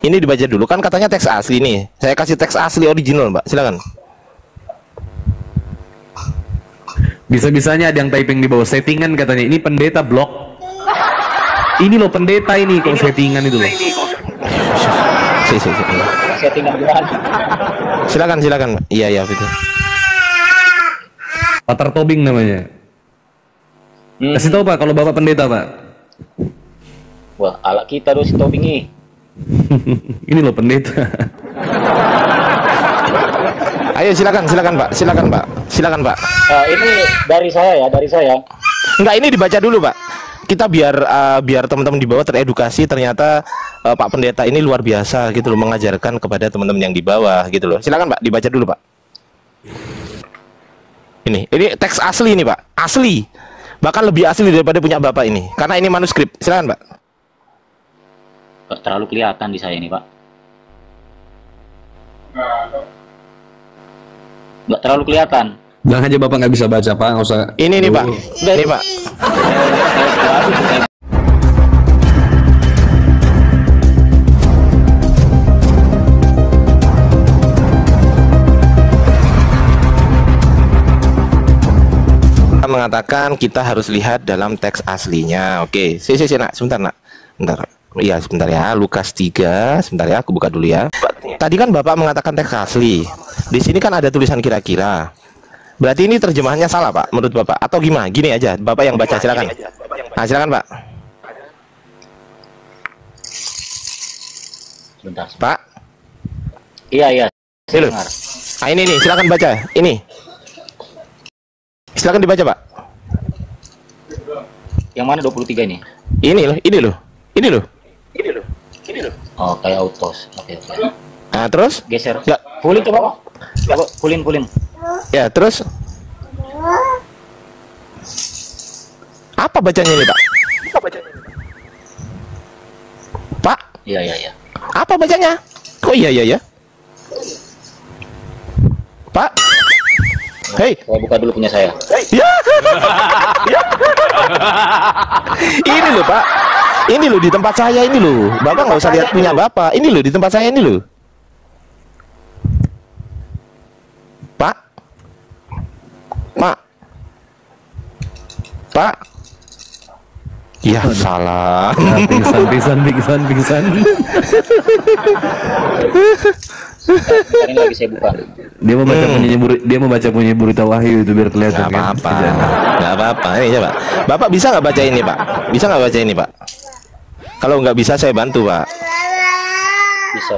Ini dibaca dulu, kan katanya teks asli nih. Saya kasih teks asli original, Mbak. Silakan. Bisa-bisanya ada yang typing di bawah settingan katanya. Ini pendeta blok. Ini loh pendeta ini kok settingan itu loh. Settingan gimana? Silakan, Mbak. Iya, betul. Patar Tobing namanya. Kasih tahu Pak kalau Bapak pendeta, Pak. Wah, ala kita terus Tobing. Ini loh pendeta. Ayo silakan Pak. Silakan Pak. Ini dari saya ya, dari saya. Enggak, ini dibaca dulu Pak. Kita biar teman-teman di bawah teredukasi. Ternyata Pak Pendeta ini luar biasa gitu loh, mengajarkan kepada teman-teman yang di bawah gitu loh. Silakan Pak, dibaca dulu Pak. Ini teks asli ini Pak, asli. Bahkan lebih asli daripada punya Bapak ini. Karena ini manuskrip. Silakan Pak. Terlalu kelihatan di saya ini Pak. Nggak terlalu kelihatan. Bilang aja Bapak nggak bisa baca Pak, nggak usah. Ini nih Pak. Ini Pak. Mengatakan kita harus lihat dalam teks aslinya. Oke, nak, sebentar nak. Bentar. Iya, sebentar ya. Lukas 3, sebentar ya, aku buka dulu ya. Tadi kan Bapak mengatakan teks asli. Di sini kan ada tulisan kira-kira. Berarti ini terjemahannya salah, Pak, menurut Bapak? Atau gimana? Gini aja, Bapak yang baca, silakan. Nah, silakan, Pak. Sebentar. Pak. Iya. Saya dengar. Nah, ini nih, silakan baca. Ini. Silakan dibaca, Pak. Yang mana 23 ini? Ini loh. Oh, kayak autos. Oke. Nah, terus? Geser. Enggak. Pulin coba, Pak. Coba pulin. Ya, terus? Apa bacanya ini, Pak? Pak? Iya. Apa bacanya? Kok iya? Pak? Hei, Saya buka dulu punya saya. ya. Ini loh Pak. Ini loh di tempat saya ini loh. Bapak nggak usah lihat punya Bapak. Ini loh di tempat saya ini loh. Pak. Ya salah. Pingsan. Sekarang lagi saya buka. Dia mau baca punya berita wahyu itu biar kelihatan. Nggak apa-apa. Ini coba. Bapak bisa nggak baca ini Pak? Bisa nggak baca ini Pak? Kalau nggak bisa saya bantu Pak. Bisa.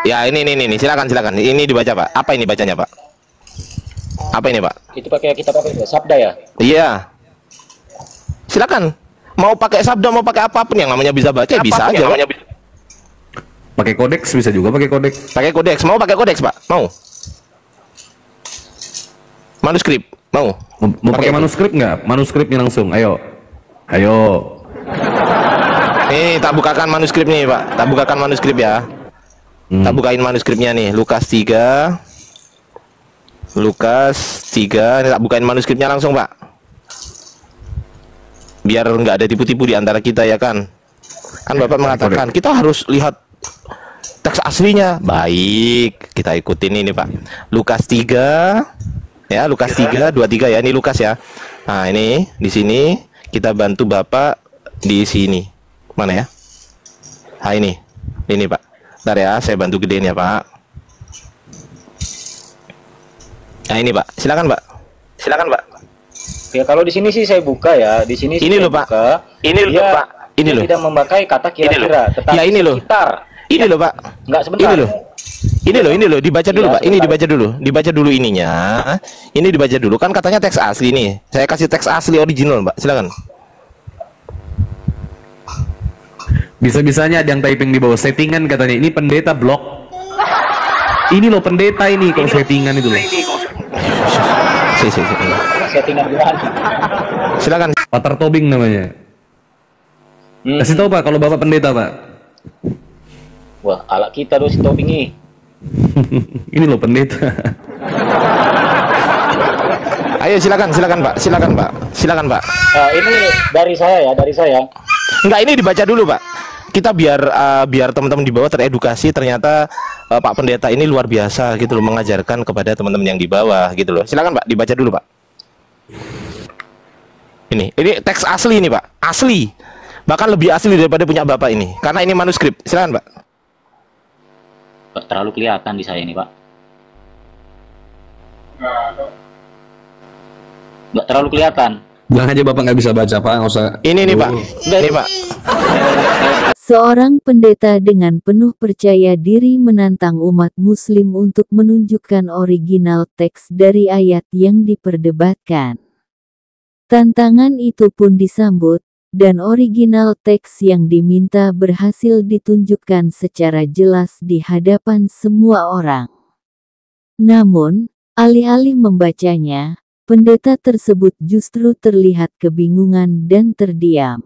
Ya ini. Silakan. Ini dibaca Pak. Apa ini bacanya Pak? Apa ini Pak? Itu kita pakai sabda ya? Iya. Silakan. Mau pakai sabda, mau pakai apapun yang namanya bisa baca, bisa aja. Pakai kodeks bisa juga pakai kodeks. Pakai kodeks, mau pakai kodeks Pak? Mau? Manuskrip, mau? Mau pakai manuskrip nggak? Manuskripnya langsung, ayo. Nih, tak bukakan manuskrip nih Pak. Tak bukakan manuskrip ya. Tak bukain manuskripnya nih. Lukas 3. Ini tak bukain manuskripnya langsung Pak. Biar nggak ada tipu-tipu di antara kita ya kan. Kan Bapak mengatakan kita harus lihat teks aslinya. Baik, kita ikutin ini Pak. Lukas 3 ya, Lukas 3 23 ya, ini Lukas ya. Nah, ini di sini kita bantu Bapak di sini. Mana ya? Nah, ini Pak. Bentar ya, saya bantu gedein ya Pak. Nah, ini Pak. Silakan Pak. Ya kalau di sini sih saya buka ya. Di sini ini loh Pak. Ini loh Pak. Ini loh. Tidak memakai kata kira-kira, tetapi ya ini loh. sekitar. Ini loh Pak. Enggak sebentar. Ini loh, dibaca dulu Pak. Ini dibaca dulu ininya. Ini dibaca dulu, kan katanya teks asli nih. Saya kasih teks asli original Pak. Silakan. Bisa-bisanya ada yang typing di bawah settingan katanya. Ini pendeta blok. Ini loh pendeta ini kok settingan itu loh. Settingan gimana? Silakan. Patar Tobing namanya. Kasih tahu Pak kalau Bapak pendeta Pak. Wah, ala kita terus Tobing. Ini loh pendeta. Ayo silakan Pak. Ini dari saya ya, dari saya. Enggak, ini dibaca dulu Pak. kita biar teman-teman di bawah teredukasi, ternyata Pak Pendeta ini luar biasa gitu loh, mengajarkan kepada teman-teman yang di bawah gitu loh. Silakan Pak, dibaca dulu Pak. Ini teks asli ini Pak, asli. Bahkan lebih asli daripada punya Bapak ini, karena ini manuskrip. Silakan Pak. Terlalu kelihatan di saya ini, Pak. Nggak terlalu kelihatan. Bilang aja Bapak nggak bisa baca, Pak. Nggak usah. Ini nih Pak, ini Pak. Seorang pendeta dengan penuh percaya diri menantang umat Muslim untuk menunjukkan original teks dari ayat yang diperdebatkan. Tantangan itu pun disambut, dan original teks yang diminta berhasil ditunjukkan secara jelas di hadapan semua orang. Namun, alih-alih membacanya, pendeta tersebut justru terlihat kebingungan dan terdiam.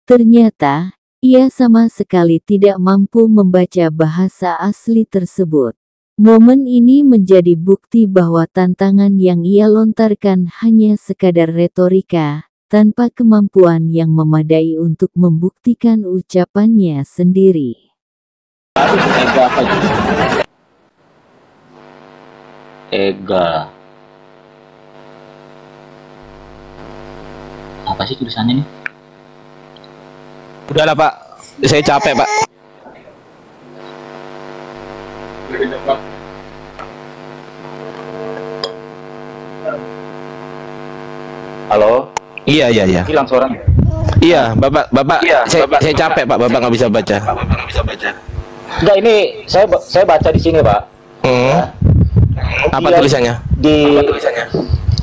Ternyata, ia sama sekali tidak mampu membaca bahasa asli tersebut. Momen ini menjadi bukti bahwa tantangan yang ia lontarkan hanya sekadar retorika, tanpa kemampuan yang memadai untuk membuktikan ucapannya sendiri. Ega. Apa sih tulisannya nih? Udahlah Pak, saya capek Pak. Halo? Iya. Hilang suaranya. Iya, Bapak. Saya capek Pak, Bapak nggak bisa baca. Enggak, ini saya baca di sini, Pak. Apa Dia- tulisannya?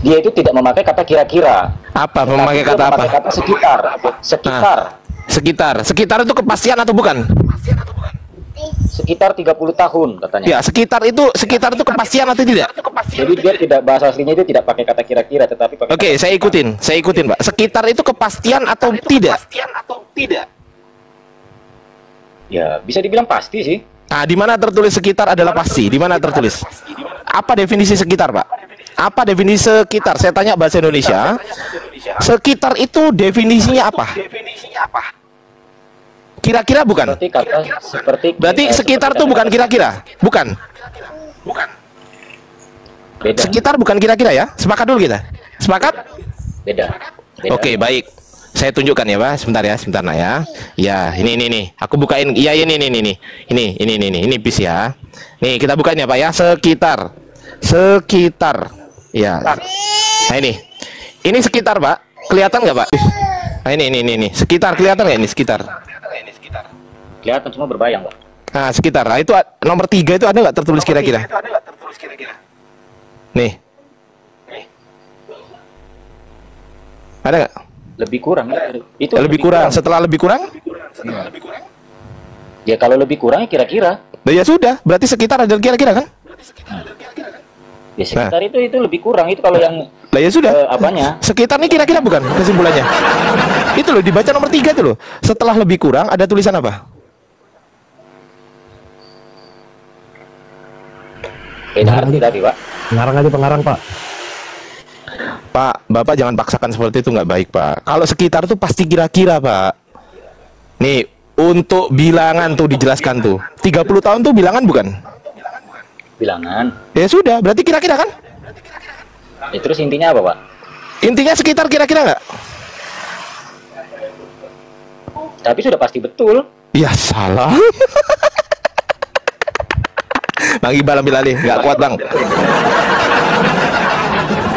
Dia itu tidak memakai kata kira-kira. Apa? Tapi Memakai dia kata apa? memakai kata sekitar. Sekitar itu kepastian atau bukan? Sekitar 30 tahun katanya. Ya, sekitar itu kepastian atau tidak? Jadi dia tidak, bahasa aslinya itu tidak pakai kata kira-kira, tetapi pakai Oke, saya ikutin Pak. Sekitar itu kepastian atau tidak? Ya, bisa dibilang pasti sih. Nah, di mana tertulis sekitar adalah pasti? Di mana tertulis? Apa definisi sekitar, Pak? Apa definisi sekitar? Saya tanya bahasa Indonesia. Sekitar itu definisinya apa? Kira-kira bukan? Berarti sekitar itu bukan kira-kira? Bukan. Beda. Sekitar bukan kira-kira ya? Sepakat dulu kita. Sepakat? Beda. Oke, baik. Saya tunjukkan ya, Pak. Sebentar nak ya. Ya, ini. Aku bukain. Iya, ini. Ini bis ya. Nih, kita bukain ya, Pak ya. Sekitar. Ya. Nah, ini. Ini sekitar, Pak. Kelihatan nggak, Pak? Nah, ini. Sekitar kelihatan nggak ini sekitar? Kelihatan, cuma berbayang, Pak. Nah, sekitar. Nah, itu nomor 3 itu ada nggak tertulis kira-kira? Nih. Ada nggak? Lebih kurang ya. Itu Lebih kurang. Setelah lebih kurang? Ya kalau lebih kurang ya kira-kira. Nah, ya sudah. Berarti sekitar adalah kira-kira kan? Ya sekitar itu lebih kurang, itu kalau yang Lah ya sudah. apanya? Sekitar nih kira-kira bukan kesimpulannya? Itu loh, dibaca nomor 3 itu loh. Setelah lebih kurang ada tulisan apa? Beda arti tadi, Pak. Pengarang, Pak. Pak, Bapak jangan paksakan seperti itu, nggak baik, Pak. Kalau sekitar tuh pasti kira-kira, Pak. Nih, untuk bilangan tuh dijelaskan tuh. 30 tahun tuh bilangan bukan? Bilangan. Ya sudah, berarti kira-kira kan? Ya, terus intinya apa, Pak? Intinya sekitar kira-kira nggak? Tapi sudah pasti betul. Ya salah. Bang Iqbal ambil alih, nggak kuat Bang.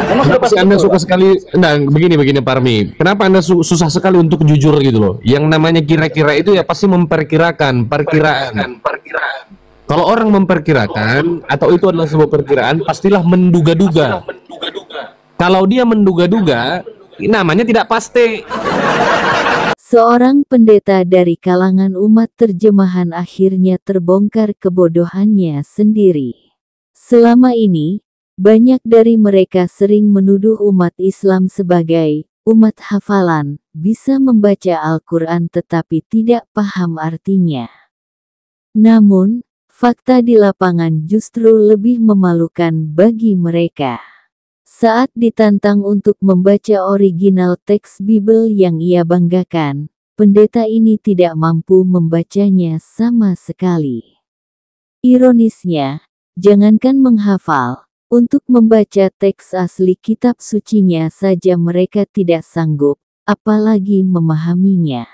Memang sudah Kenapa pasti sih Anda betul, suka Pak? sekali? Nah, begini Parmi. Kenapa Anda susah sekali untuk jujur gitu loh? Yang namanya kira-kira itu ya pasti memperkirakan, perkiraan. Kalau orang memperkirakan atau itu adalah sebuah perkiraan, pastilah menduga-duga. Kalau dia menduga-duga, namanya tidak pasti. Seorang pendeta dari kalangan umat terjemahan akhirnya terbongkar kebodohannya sendiri. Selama ini, banyak dari mereka sering menuduh umat Islam sebagai umat hafalan, bisa membaca Al-Quran tetapi tidak paham artinya. Namun, fakta di lapangan justru lebih memalukan bagi mereka. Saat ditantang untuk membaca original teks Bible yang ia banggakan, pendeta ini tidak mampu membacanya sama sekali. Ironisnya, jangankan menghafal, untuk membaca teks asli kitab sucinya saja mereka tidak sanggup, apalagi memahaminya.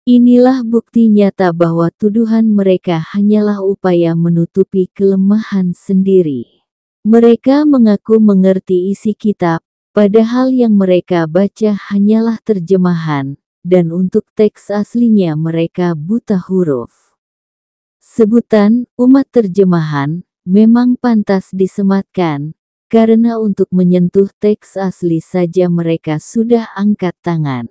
Inilah bukti nyata bahwa tuduhan mereka hanyalah upaya menutupi kelemahan sendiri. Mereka mengaku mengerti isi kitab, padahal yang mereka baca hanyalah terjemahan, dan untuk teks aslinya mereka buta huruf. Sebutan umat terjemahan memang pantas disematkan, karena untuk menyentuh teks asli saja mereka sudah angkat tangan.